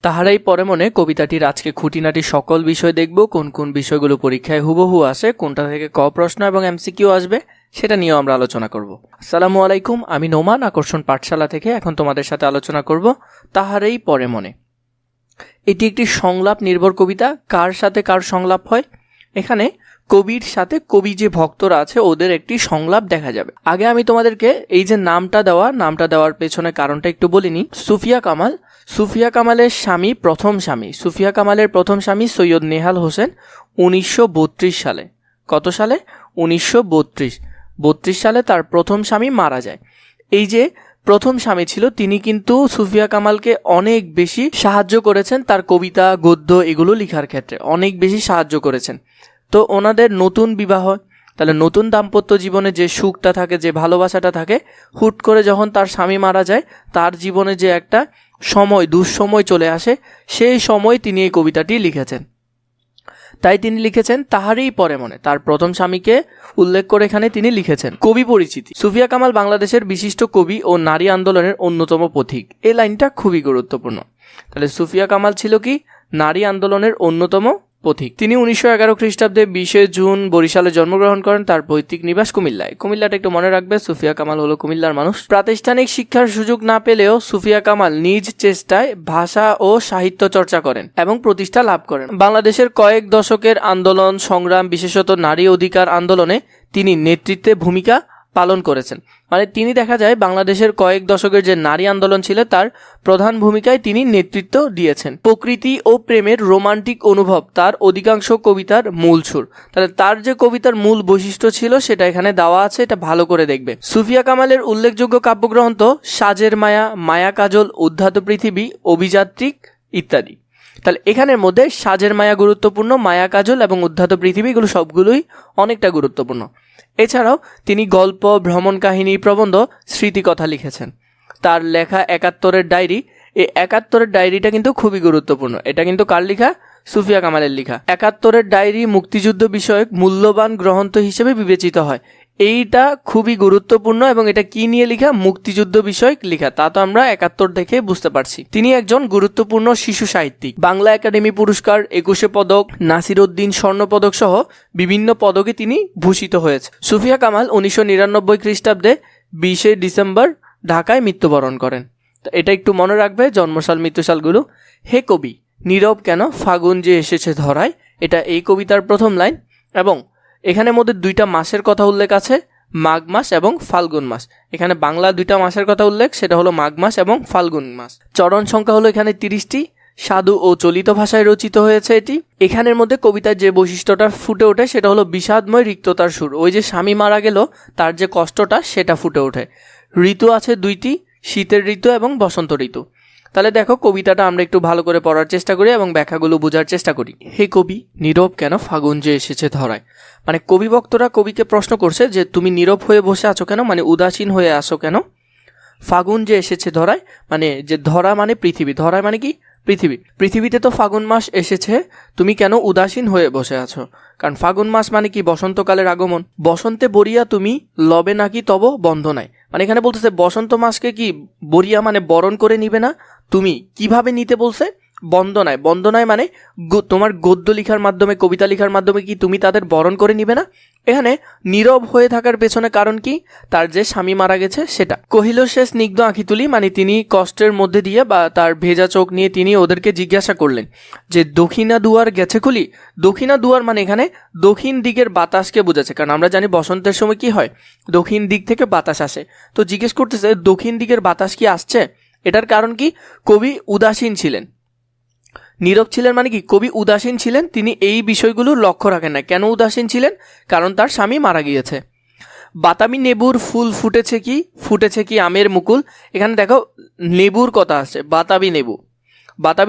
তাহারাই পরে মনে কবিতাটির আজকে খুঁটিনাটি সকল বিষয় দেখব, কোন কোন বিষয়গুলো পরীক্ষায় হুবহু আসে, কোনটা থেকে ক প্রশ্ন এবং এমসিকিউ আসবে সেটা নিয়েও আমরা আলোচনা করব। আসসালামু আলাইকুম, আমি নোমান আকর্ষণ পাঠশালা থেকে এখন তোমাদের সাথে আলোচনা করব তাহারাই পরে মনে। এটি একটি সংলাপ নির্ভর কবিতা। কার সাথে কার সংলাপ হয়? এখানে কবির সাথে কবি যে ভক্তরা আছে ওদের একটি সংলাপ দেখা যাবে। আগে আমি তোমাদেরকে এই যে নামটা দেওয়ার পেছনে কারণটা একটু বলিনি। সুফিয়া কামালের স্বামী, সুফিয়া কামালের প্রথম স্বামী সৈয়দ নেহাল হোসেন 1932 সালে, কত সালে? 1932 সালে তার প্রথম স্বামী মারা যায়। এই যে প্রথম স্বামী ছিল তিনি কিন্তু সুফিয়া কামালকে অনেক বেশি সাহায্য করেছেন, তার কবিতা গদ্য এগুলো লেখার ক্ষেত্রে অনেক বেশি সাহায্য করেছেন। তো ওনাদের নতুন বিবাহ, তাহলে নতুন দাম্পত্য জীবনে যে সুখটা থাকে, যে ভালোবাসাটা থাকে, হুট করে যখন তার স্বামী মারা যায় তার জীবনে যে একটা সময়, দুঃসময় চলে আসে, সেই সময় তিনি এই কবিতাটি লিখেছেন। তাই তিনি লিখেছেন তাহারই পরে মনে, তার প্রথম স্বামীকে উল্লেখ করে এখানে তিনি লিখেছেন। কবি পরিচিতি: সুফিয়া কামাল বাংলাদেশের বিশিষ্ট কবি ও নারী আন্দোলনের অন্যতম পথিক। এই লাইনটা খুবই গুরুত্বপূর্ণ। তাহলে সুফিয়া কামাল ছিল কি? নারী আন্দোলনের অন্যতম পথিক। তিনি 1911 খ্রিস্টাব্দে 20 জুন বরিশালে জন্মগ্রহণ করেন। তার পৈতৃক নিবাস কুমিল্লায়। কুমিল্লাটা একটু মনে রাখবে, সুফিয়া কামাল হলো কুমিল্লার মানুষ। প্রাতিষ্ঠানিক শিক্ষার সুযোগ না পেলেও সুফিয়া কামাল নিজ চেষ্টায় ভাষা ও সাহিত্য চর্চা করেন এবং প্রতিষ্ঠা লাভ করেন। বাংলাদেশের কয়েক দশকের আন্দোলন সংগ্রাম, বিশেষত নারী অধিকার আন্দোলনে তিনি নেতৃত্বে ভূমিকা পালন করেছেন। মানে তিনি দেখা যায় বাংলাদেশের কয়েক দশকের যে নারী আন্দোলন ছিল তার প্রধান ভূমিকায় তিনি নেতৃত্ব দিয়েছেন। প্রকৃতি ও প্রেমের রোমান্টিক অনুভব তার অধিকাংশ কবিতার মূল সুর। তাহলে তার যে কবিতার মূল বৈশিষ্ট্য ছিল সেটা এখানে দেওয়া আছে, এটা ভালো করে দেখবে। সুফিয়া কামালের উল্লেখযোগ্য কাব্যগ্রন্থ সাজের মায়া, মায়া কাজল, উদ্ধাত পৃথিবী, অভিযাত্রিক ইত্যাদি। তাহলে এখানের মধ্যে সাজের মায়া গুরুত্বপূর্ণ, মায়া কাজল এবং উদ্ধাত পৃথিবী এগুলো সবগুলোই অনেকটা গুরুত্বপূর্ণ। এছাড়াও তিনি গল্প, ভ্রমণ কাহিনী, প্রবন্ধ, স্মৃতিকথা লিখেছেন। তার লেখা 71-এর ডায়েরি, এই 71-এর ডায়েরিটা কিন্তু খুবই গুরুত্বপূর্ণ। এটা কিন্তু কার লেখা? সুফিয়া কামালের লেখা। 71-এর ডায়েরি মুক্তিযুদ্ধ বিষয়ক মূল্যবান গ্রন্থ হিসেবে বিবেচিত হয়। এইটা খুবই গুরুত্বপূর্ণ এবং এটা কি নিয়ে লেখা? মুক্তিযুদ্ধ বিষয়ক লেখা। তা তো আমরা 71 দেখে বুঝতে পারছি। তিনি একজন গুরুত্বপূর্ণ শিশু সাহিত্যিক। বাংলা একাডেমি পুরস্কার, 21 পদক, নাসির উদ্দিন স্বর্ণ পদক সহ বিভিন্ন পদকে তিনি ভূষিত হয়েছে। সুফিয়া কামাল 1999 খ্রিস্টাব্দে 20 ডিসেম্বর ঢাকায় মৃত্যুবরণ করেন। তো এটা একটু মনে রাখবে, জন্মসাল মৃত্যুসালগুলো। হে কবি, নীরব কেন ফাগুন যে এসেছে ধরায়, এটা এই কবিতার প্রথম লাইন। এবং এখানের মধ্যে দুইটা মাসের কথা উল্লেখ আছে, মাঘ মাস এবং ফাল্গুন মাস। এখানে বাংলা দুইটা মাসের কথা উল্লেখ, সেটা হলো মাঘ মাস এবং ফাল্গুন মাস। চরণ সংখ্যা হলো এখানে 30টি। সাধু ও চলিত ভাষায় রচিত হয়েছে এটি। এখানের মধ্যে কবিতার যে বৈশিষ্ট্যটা ফুটে ওঠে সেটা হলো বিষাদময় রিক্ততার সুর। ওই যে স্বামী মারা গেল তার যে কষ্টটা সেটা ফুটে ওঠে। ঋতু আছে 2টি, শীতের ঋতু এবং বসন্ত ঋতু। তাহলে দেখো কবিতাটা আমরা একটু ভালো করে পড়ার চেষ্টা করি এবং ব্যাখ্যাগুলো বোঝার চেষ্টা করি। হে কবি, নীরব কেন ফাগুন যে এসেছে ধরায়। মানে কবি ভক্তরা কবিকে প্রশ্ন করছে যে তুমি নীরব হয়ে বসে আছো কেন, মানে উদাসীন হয়ে আসো কেন। ফাগুন যে এসেছে ধরায়, মানে যে ধরা মানে পৃথিবী, ধরায় মানে কি? পৃথিবী। পৃথিবীতে তো ফাগুন মাস এসেছে, তুমি কেন উদাসীন হয়ে বসে আছো? কারণ ফাগুন মাস মানে কি? বসন্তকালের আগমন। বসন্তে বরিয়া তুমি লবে নাকি তব বন্ধনায়। মানে এখানে বলতেছে বসন্ত মাসকে কি বরিয়া মানে বরণ করে নিবে না? তুমি কিভাবে নিতে বলছে? বন্দনায়। বন্দনায় মানে তোমার গদ্য লেখার মাধ্যমে, কবিতা লেখার মাধ্যমে কি তুমি তাদের বরণ করে নিবে না? এখানে নীরব হয়ে থাকার পেছনে কারণ কি? তার যে স্বামী মারা গেছে সেটা। কহিল সে স্নিগ্ধ আঁখি তুলি, মানে তিনি কষ্টের মধ্যে দিয়ে বা তার ভেজা চোখ নিয়ে তিনি ওদেরকে জিজ্ঞাসা করলেন যে দক্ষিণা দুয়ার গেছে খুলি। দক্ষিণা দুয়ার মানে এখানে দক্ষিণ দিকের বাতাসকে বোঝাচ্ছে, কারণ আমরা জানি বসন্তের সময় কি হয়? দক্ষিণ দিক থেকে বাতাস আসে। তো জিজ্ঞেস করতেছে দক্ষিণ দিকের বাতাস কি আসছে? এটার কারণ কি? কবি উদাসীন ছিলেন। নীরব ছিলেন মানে কি? কবি উদাসীন ছিলেন, তিনি এই বিষয়গুলো লক্ষ্য রাখেন না। কেন উদাসীন ছিলেন? কারণ তার স্বামী মারা গিয়েছে। বাতাবি নেবুর ফুল ফুটেছে কি আমের মুকুল। এখানে দেখো নেবুর কথা আসছে, বাতাবি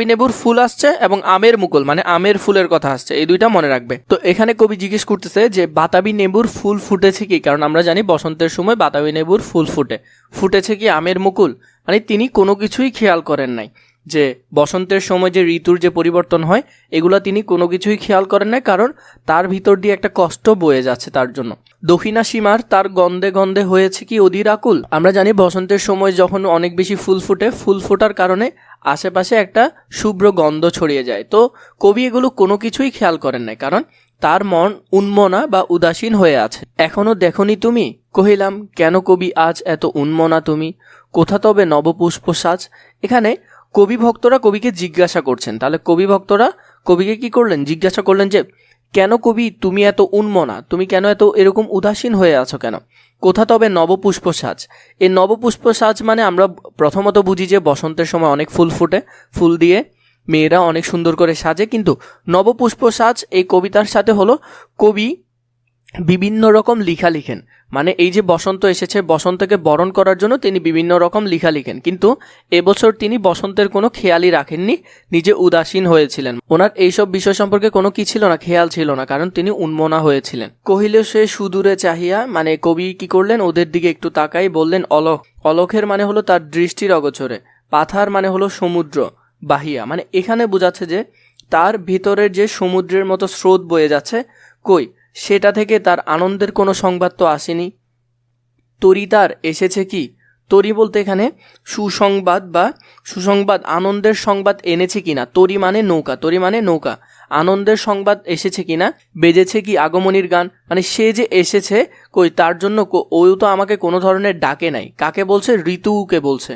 নেবুর ফুল আসছে এবং আমের মুকুল মানে আমের ফুলের কথা আসছে। এই দুইটা মনে রাখবে। তো এখানে কবি জিজ্ঞেস করতেছে যে বাতাবি নেবুর ফুল ফুটেছে কি, কারণ আমরা জানি বসন্তের সময় বাতাবি নেবুর ফুল ফুটেছে কি আমের মুকুল, মানে তিনি কোনো কিছুই খেয়াল করেন নাই যে বসন্তের সময় যে ঋতুর যে পরিবর্তন হয় এগুলা তিনি কোনো কিছুই খেয়াল করেন না, কারণ তার ভিতর দিয়ে একটা কষ্ট বয়ে যাচ্ছে তার জন্য। দক্ষিণা সীমার তার গন্ধে গন্ধে হয়েছে কি অধীর আকুল। আমরা জানি বসন্তের সময় যখন অনেক বেশি ফুল ফুটে, ফুল ফোটার কারণে আশেপাশে একটা শুভ্র গন্ধ ছড়িয়ে যায়। তো কবি এগুলো কোনো কিছুই খেয়াল করেন নাই, কারণ তার মন উন্মনা বা উদাসীন হয়ে আছে। এখনো দেখনি তুমি? কহিলাম, কেন কবি আজ এত উন্মনা তুমি? কোথা তবে নবপুষ্প সাজ? এখানে কবি ভক্তরা কবিকে জিজ্ঞাসা করছেন। তাহলে কবি ভক্তরা কবিকে কি করলেন? জিজ্ঞাসা করলেন যে কেন কবি তুমি এত উন্মনা, তুমি কেন এত এরকম উদাসীন হয়ে আছো কেন? কোথা তবে নবপুষ্প সাজ? এই নবপুষ্প সাজ মানে আমরা প্রথমত বুঝি যে বসন্তের সময় অনেক ফুল ফুটে, ফুল দিয়ে মেয়েরা অনেক সুন্দর করে সাজে। কিন্তু নবপুষ্প সাজ এই কবিতার সাথে হলো কবি বিভিন্ন রকম লিখা লিখেন। মানে এই যে বসন্ত এসেছে, বসন্তকে বরণ করার জন্য তিনি বিভিন্ন রকম লিখা লিখেন, কিন্তু এবছর তিনি বসন্তের কোনো খেয়ালই রাখেননি, নিজে উদাসীন হয়েছিলেন। ওনার এইসব বিষয় সম্পর্কে কোনো কি ছিল না, খেয়াল ছিল না, কারণ তিনি উন্মনা হয়েছিলেন। কহিলে সে সুদূরে চাহিয়া, মানে কবি কি করলেন? ওদের দিকে একটু তাকাই বললেন অলখ। অলখের মানে হলো তার দৃষ্টির অগোচরে, পাথার মানে হলো সমুদ্র, বাহিয়া মানে এখানে বোঝাচ্ছে যে তার ভিতরের যে সমুদ্রের মতো স্রোত বয়ে যাচ্ছে, কই সেটা থেকে তার আনন্দের কোনো সংবাদ তো আসেনি। তরি তার এসেছে কি? তরি বলতে এখানে সুসংবাদ আনন্দের সংবাদ এনেছে কিনা। তরি মানে নৌকা, তরি মানে নৌকা। আনন্দের সংবাদ এসেছে কিনা, বেজেছে কি আগমনীর গান, মানে সে যে এসেছে কই তার জন্য ও তো আমাকে কোনো ধরনের ডাকে নাই। কাকে বলছে? ঋতুকে বলছে।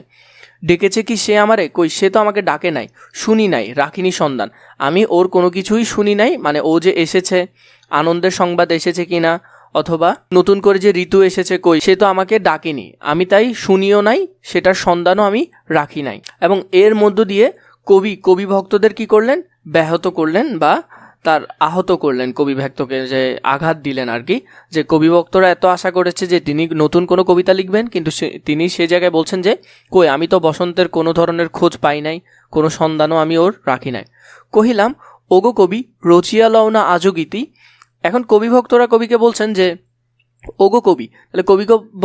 ডেকেছে কি সে আমারে? কই সে তো আমাকে ডাকে নাই, শুনি নাই, রাখিনি সন্ধান। আমি ওর কোনো কিছুই শুনি নাই। মানে ও যে এসেছে, আনন্দের সংবাদ এসেছে কিনা, অথবা নতুন করে যে ঋতু এসেছে, কই সে তো আমাকে ডাকেনি, আমি তাই শুনিও নাই, সেটার সন্ধানও আমি রাখি নাই। এবং এর মধ্য দিয়ে কবি ভক্তদের কি করলেন? ব্যাহত করলেন বা তার আহত করলেন। কবি ভক্তকে যে আঘাত দিলেন আর কি, যে কবি ভক্তরা এত আশা করেছে যে তিনি নতুন কোনো কবিতা লিখবেন, কিন্তু তিনি সে জায়গায় বলছেন যে কই আমি তো বসন্তের কোনো ধরনের খোঁজ পাই নাই, কোনো সন্ধানও আমি ওর রাখি নাই। কহিলাম, ওগো কবি রচিয়া লও না আজও গীতি। এখন কবি ভক্তরা কবিকে বলছেন যে ওগো কবি। তাহলে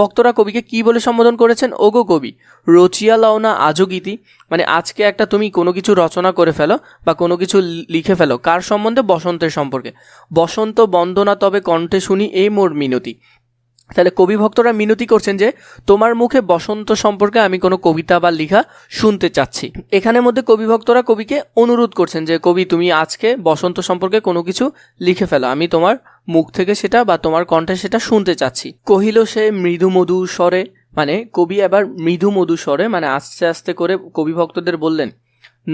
ভক্তরা কবিকে কি বলে সম্বোধন করেছেন? ওগো কবি রচিয়া লও না আজও গীতি, মানে আজকে একটা তুমি কোনো কিছু রচনা করে ফেলো বা কোনো কিছু লিখে ফেলো। কার সম্বন্ধে? বসন্তের সম্পর্কে। বসন্ত বন্দনা তবে কণ্ঠে শুনি এই মোর মিনতি। তাহলে কবি ভক্তরা মিনতি করছেন যে তোমার মুখে বসন্ত সম্পর্কে আমি কোনো কবিতা বা লেখা শুনতে চাচ্ছি। এখানের মধ্যে কবি ভক্তরা কবিকে অনুরোধ করছেন যে কবি তুমি আজকে বসন্ত সম্পর্কে কোনো কিছু লিখে ফেলো, আমি তোমার মুখ থেকে সেটা বা তোমার কণ্ঠে সেটা শুনতে চাচ্ছি। কহিল সে মৃদু মধু স্বরে, মানে কবি এবার মৃদু মধু স্বরে মানে আস্তে আস্তে করে কবি ভক্তদের বললেন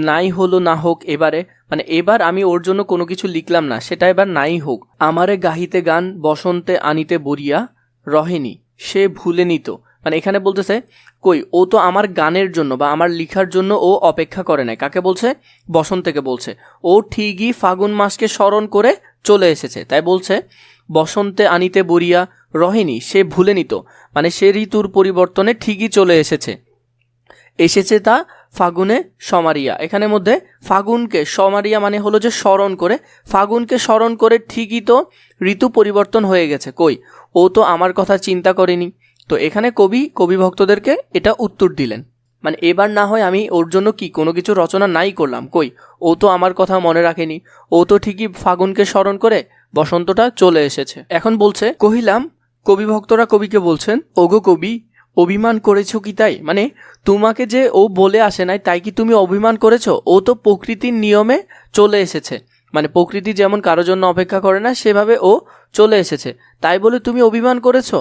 নাই হলো না হোক এবারে, মানে এবার আমি ওর জন্য কোনো কিছু লিখলাম না, সেটা এবার নাই হোক। আমারে গাহিতে গান বসন্তে আনিতে বরিয়া রহেনি সে ভুলে নিত, মানে এখানে বলতেছে কই ও তো আমার গানের জন্য বা আমার লিখার জন্য ও অপেক্ষা করে নাই। কাকে বলছে? বসন্তকে বলছে। ও ঠিকই ফাগুন মাসকে স্মরণ করে চলে এসেছে, তাই বলছে বসন্তে আনিতে বরিয়া রহেনি সে ভুলে নিত, মানে সে ঋতুর পরিবর্তনে ঠিকই চলে এসেছে তা ফাগুনে সমারিয়া। এখানের মধ্যে ফাগুনকে সমারিয়া মানে হলো যে স্মরণ করে, ফাগুনকে স্মরণ করে ঠিকই তো ঋতু পরিবর্তন হয়ে গেছে, কই ও তো আমার কথা চিন্তা করেনি। তো এখানে কবি ভক্তদেরকে এটা উত্তর দিলেন, মানে এবার না হয় আমি ওর জন্য কি কোনো কিছু রচনা নাই করলাম, কই ও তো আমার কথা মনে রাখেনি, ও তো ঠিকই ফাগুনকে স্মরণ করে বসন্তটা চলে এসেছে। এখন বলছে কহিলাম, কবি ভক্তরা কবিকে বলছেন ওগো কবি অভিমান করেছো কি তাই, মানে তোমাকে যে ও বলে আসে নাই তাই কি তুমি অভিমান করেছো? ও তো প্রকৃতির নিয়মে চলে এসেছে, মানে প্রকৃতি যেমন কারো জন্য অপেক্ষা করে না সেভাবে ও চলে এসেছে, তাই বলে তুমি অভিমান করেছো?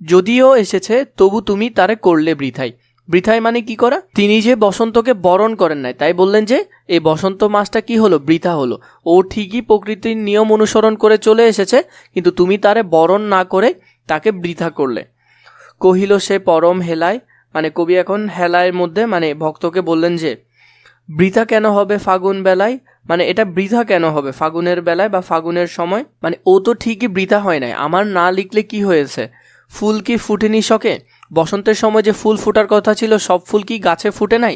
যদিও এসেছে তবু তুমি তারে করলে বৃথায় মানে কি করা? তিনি যে বসন্তকে বরণ করেন নাই, তাই বললেন যে এই বসন্ত মাসটা কি হলো? বৃথা হলো। ও ঠিকই প্রকৃতির নিয়ম অনুসরণ করে চলে এসেছে, কিন্তু তুমি তারে বরণ না করে তাকে বৃথা করলে। কহিল সে পরম হেলায়, মানে কবি এখন হেলায়ের মধ্যে মানে ভক্তকে বললেন যে বৃথা কেন হবে ফাগুন বেলায়, মানে এটা বৃথা কেন হবে ফাগুনের বেলায় বা ফাগুনের সময়, মানে ও তো ঠিকই বৃথা হয় নাই, আমার না লিখলে কি হয়েছে? ফুল কি ফুটেনি শখে? বসন্তের সময় যে ফুল ফোটার কথা ছিল সব ফুল কি গাছে ফুটে নাই?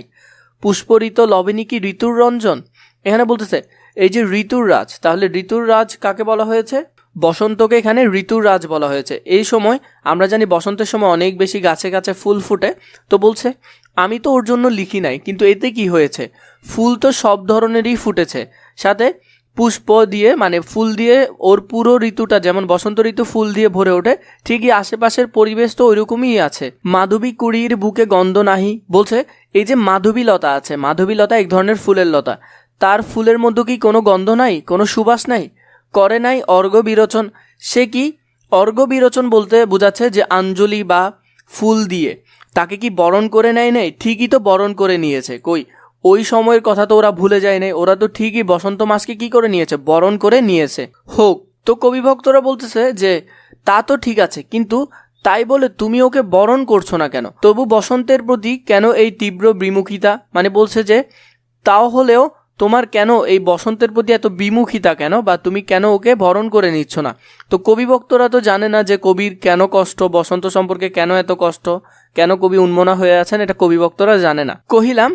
পুষ্পরিত লবেনি কি ঋতুর রঞ্জন? এখানে বলতেছে এই যে ঋতুর রাজ, তাহলে ঋতুর রাজ কাকে বলা হয়েছে? বসন্তকে এখানে ঋতুর রাজ বলা হয়েছে। এই সময় আমরা জানি বসন্তের সময় অনেক বেশি গাছে গাছে ফুল ফুটে, তো বলছে আমি তো ওর জন্য লিখি নাই, কিন্তু এতে কি হয়েছে? ফুল তো সব ধরনেরই ফুটেছে, সাথে পুষ্প দিয়ে মানে ফুল দিয়ে ওর পুরো ঋতুটা, যেমন বসন্ত ঋতু ফুল দিয়ে ভরে ওঠে, ঠিকই আশেপাশের পরিবেশ তো ওইরকমই আছে। মাধবী কুড়ির বুকে গন্ধ নাহি, বলছে এই যে মাধবী লতা আছে, মাধবী লতা এক ধরনের ফুলের লতা, তার ফুলের মধ্যে কি কোনো গন্ধ নাই, কোনো সুবাস নাই? করে নাই অর্ঘ্য বিরোচন, সে কি অর্ঘ্য বিরোচন বলতে বোঝাচ্ছে যে আঞ্জলি বা ফুল দিয়ে তাকে কি বরণ করে নেয় নাই? ঠিকই তো বরণ করে নিয়েছে। কই, ওই সময়ের কথা তো ওরা ভুলে যায় নাই, ওরা তো ঠিকই বসন্ত মাসকে কি করে নিয়েছে, বরণ করে নিয়েছে। হোক, তো কবি ভক্তরা বলতেছে যে তা তো ঠিক আছে, কিন্তু তাই বলে তুমি ওকে বরণ করছো না কেন? তবু বসন্তের প্রতি কেন এই তীব্র বিমুখিতা? মানে বলছে যে তাও হলেও তোমার কেন এই বসন্তের প্রতি এত বিমুখিতা কেন, বা তুমি কেন ওকে বরণ করে নিচ্ছ না? তো কবি ভক্তরা তো জানে না যে কবির কেন কষ্ট, বসন্ত সম্পর্কে কেন এত কষ্ট, কেন কবি উন্মনা হয়ে আছেন, এটা কবি ভক্তরা জানে না। কহিলাম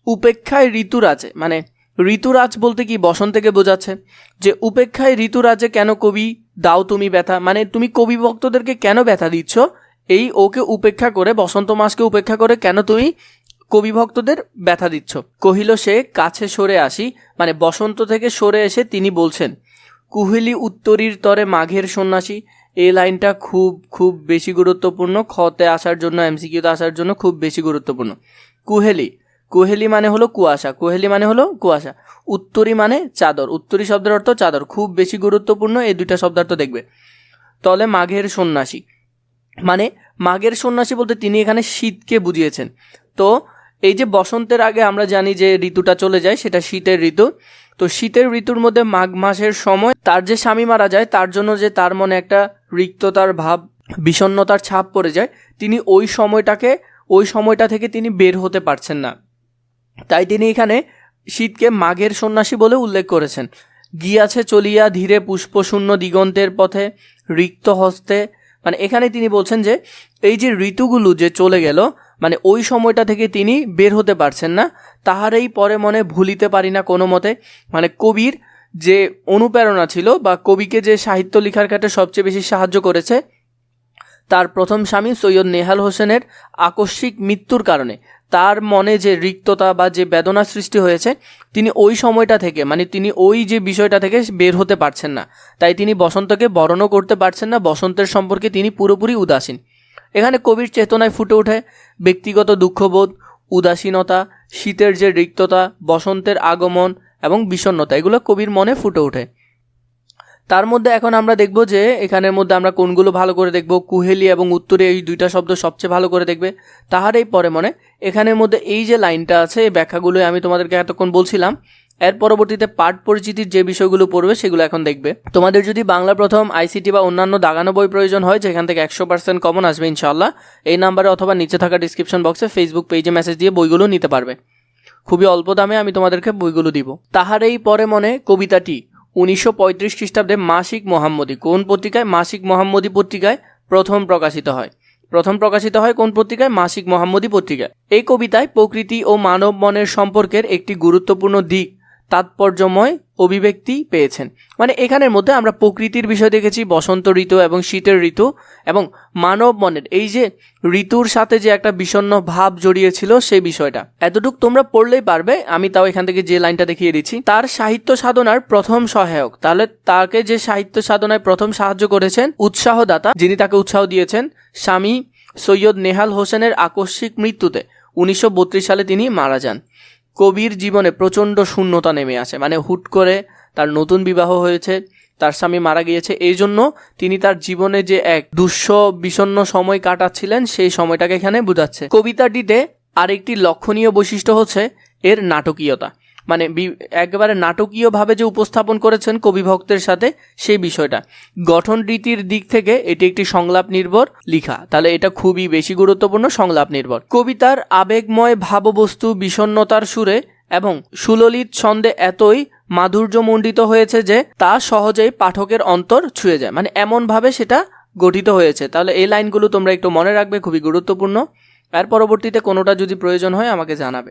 উপেক্ষায় ঋতুরাজে, মানে ঋতুরাজ বলতে কি বসন্তকে বোঝাচ্ছে, যে উপেক্ষায় ঋতুরাজে কেন কবি দাও তুমি ব্যথা, মানে তুমি কবি ভক্তদেরকে কেন ব্যথা দিচ্ছ? এই ওকে উপেক্ষা করে, বসন্ত মাসকে উপেক্ষা করে কেন তুমি কবি ভক্তদের ব্যথা দিচ্ছ? কহিল সে কাছে সরে আসি, মানে বসন্ত থেকে সরে এসে তিনি বলছেন কুহেলি উত্তরীর তরে মাঘের সন্ন্যাসী। এই লাইনটা খুব খুব বেশি গুরুত্বপূর্ণ, খতে আসার জন্য, এমসিকিউতে আসার জন্য খুব বেশি গুরুত্বপূর্ণ। কুহেলি, কুহেলি মানে হলো কুয়াশা, কুহেলি মানে হলো কুয়াশা, উত্তরী মানে চাদর, উত্তরী শব্দের অর্থ চাদর, খুব বেশি গুরুত্বপূর্ণ এই দুইটা শব্দার্থ দেখবে। তলে মাঘের সন্ন্যাসী, মানে মাঘের সন্ন্যাসী বলতে তিনি এখানে শীতকে বুঝিয়েছেন। তো এই যে বসন্তের আগে আমরা জানি যে ঋতুটা চলে যায়, সেটা শীতের ঋতু। তো শীতের ঋতুর মধ্যে মাঘ মাসের সময় তার যে স্বামী মারা যায়, তার জন্য যে তার মনে একটা রিক্ততার ভাব, বিষণ্ণতার ছাপ পড়ে যায়, তিনি ওই সময়টা থেকে তিনি বের হতে পারছেন না, তাই তিনি এখানে শীতকে মাঘের সন্ন্যাসী বলে উল্লেখ করেছেন। গিয়াছে চলিয়া ধীরে পুষ্পশূন্য দিগন্তের পথে রিক্ত হস্তে, মানে এখানে তিনি বলছেন যে এই যে ঋতুগুলো যে চলে গেল, মানে ওই সময়টা থেকে তিনি বের হতে পারছেন না, তাহারই পরে মনে ভুলিতে পারি না কোনো মতে। মানে কবির যে অনুপ্রেরণা ছিল, বা কবিকে যে সাহিত্য লেখার ক্ষেত্রে সবচেয়ে বেশি সাহায্য করেছে, তার প্রথম স্বামী সৈয়দ নেহাল হোসেনের আকস্মিক মৃত্যুর কারণে তার মনে যে রিক্ততা বা যে বেদনা সৃষ্টি হয়েছে, তিনি ওই সময়টা থেকে, মানে তিনি ওই যে বিষয়টা থেকে বের হতে পারছেন না, তাই তিনি বসন্তকে বরণও করতে পারছেন না, বসন্তের সম্পর্কে তিনি পুরোপুরি উদাসীন। এখানে কবির চেতনায় ফুটে ওঠে ব্যক্তিগত দুঃখবোধ, উদাসীনতা, শীতের যে রিক্ততা, বসন্তের আগমন এবং বিষণ্ণতা, এগুলো কবির মনে ফুটে ওঠে। তার মধ্যে এখন আমরা দেখব যে এখানের মধ্যে আমরা কোনগুলো ভালো করে দেখব। কুহেলি এবং উত্তরে, এই দুইটা শব্দ সবচেয়ে ভালো করে দেখবে। তাহারই পরে মনে, এখানের মধ্যে এই যে লাইনটা আছে, এই ব্যাখ্যাগুলোই আমি তোমাদেরকে এতক্ষণ বলছিলাম। এর পরবর্তীতে পাঠ পরিচিতির যে বিষয়গুলো পড়বে সেগুলো এখন দেখবে। তোমাদের যদি বাংলা প্রথম, আইসিটি বা অন্যান্য দাগানো বই প্রয়োজন হয়, যেখান থেকে 100% কমন আসবে ইনশাআল্লাহ, এই নাম্বারে অথবা নিচে থাকা ডিসক্রিপশন বক্সে ফেসবুক পেজে মেসেজ দিয়ে বইগুলো নিতে পারবে। খুবই অল্প দামে আমি তোমাদেরকে বইগুলো দিব। তাহারই পরে মনে কবিতাটি 1935 খ্রিস্টাব্দে মাসিক মোহাম্মদী, কোন পত্রিকায়? মাসিক মোহাম্মদী পত্রিকায় প্রথম প্রকাশিত হয়। কোন পত্রিকায়? মাসিক মোহাম্মদী পত্রিকায়। এই কবিতায় প্রকৃতি ও মানব মনের সম্পর্কের একটি গুরুত্বপূর্ণ দিক তাৎপর্যময় অভিব্যক্তি পেয়েছেন। মানে এখানের মধ্যে আমরা প্রকৃতির বিষয় দেখেছি, বসন্ত ঋতু এবং শীতের ঋতু, এবং মানব মনের এই যে ঋতুর সাথে যে একটা বিষণ্ণ ভাব জড়িয়েছিল সেই বিষয়টা, এতটুকু তোমরা পড়লেই পারবে। আমি তাও এখান থেকে যে লাইনটা দেখিয়ে দিচ্ছি, তার সাহিত্য সাধনার প্রথম সহায়ক, তাহলে তাকে যে সাহিত্য সাধনায় প্রথম সাহায্য করেছেন, উৎসাহদাতা, যিনি তাকে উৎসাহ দিয়েছেন, স্বামী সৈয়দ নেহাল হোসেনের আকস্মিক মৃত্যুতে 1932 সালে তিনি মারা যান। কবির জীবনে প্রচণ্ড শূন্যতা নেমে আসে, মানে হুট করে তার নতুন বিবাহ হয়েছে, তার স্বামী মারা গিয়েছে, এই জন্য তিনি তার জীবনে যে এক বিষণ্ণ সময় কাটাচ্ছিলেন, সেই সময়টাকে এখানে বোঝাচ্ছে। কবিতাটিতে আরেকটি লক্ষণীয় বৈশিষ্ট্য হচ্ছে এর নাটকীয়তা, মানে একেবারে নাটকীয়ভাবে যে উপস্থাপন করেছেন কবি ভক্তের সাথে সেই বিষয়টা। গঠন রীতির দিক থেকে এটি একটি সংলাপ নির্ভর লেখা, তাহলে এটা খুবই বেশি গুরুত্বপূর্ণ, সংলাপ নির্ভর। কবিতার আবেগময় ভাববস্তু বিষণ্ণতার সুরে এবং সুললিত ছন্দে এতই মাধুর্যমণ্ডিত হয়েছে যে তা সহজেই পাঠকের অন্তর ছুঁয়ে যায়, মানে এমনভাবে সেটা গঠিত হয়েছে। তাহলে এই লাইনগুলো তোমরা একটু মনে রাখবে, খুবই গুরুত্বপূর্ণ। এর পরবর্তীতে কোনোটা যদি প্রয়োজন হয় আমাকে জানাবে।